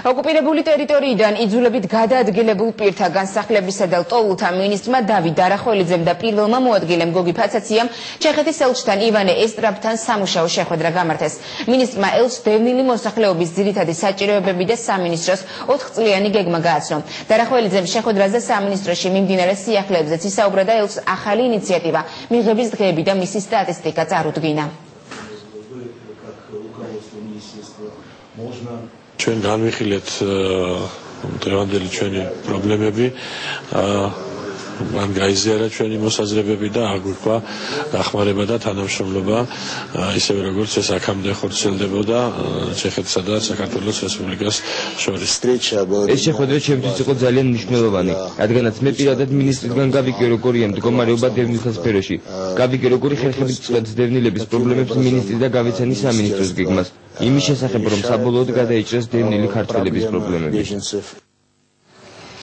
ოკუპირებული ტერიტორიიდან იძულებით გადაადგილებულ პირთა განსახლებისა და ლტოლულთა მინისტრმა დავით დარახველიძემ და პირველმა მოადგილემ გოგი ფაცაციამ ჩეხეთის ელჩთან ივანე ესტრაბთან სამუშაო შეხვედრა გამართეს. მინისტრმა ელჩს დევნილი მოსახლეობის ძირითადი საჭიროებები და სამინისტროს 4 წლიანი გეგმა გააცნო. დარახველიძემ შეხვედრაზე სამინისტროში მიმდინარე სიახლეებზეც ისაუბრა და ელჩს ახალი ინიციატივა მიღების დღეები და მისი სტატისტიკა წარუდგინა. ჩვენ განვიხილეთ დღევანდელი ჩვენი პრობლემები, მან გაიზიარა ჩვენი მოსაზრებები და აგვიქვა დახმარება და თანამშრომლობა, ისევე როგორც ეს აქამდე ხორციელდებოდა ჩეხეთსა და საქართველოს რესპუბლიკას შორის. ეს შეხვედრა ჩემთვის იყო ძალიან მნიშვნელოვანი, რადგანაც მე პირადად მინისტრისგან გავიგე როგორია მდგომარეობა დევნილთა სფეროში. გავიგე როგორი ხერხებით წვეთს დევნილების პრობლემებს მინისტრი და გავეცანი სამინისტროს გეგმას. იმის შესახებ, რომ საბოლოოდ გადაიჭრეს დევნილი ქართველების პრობლემები.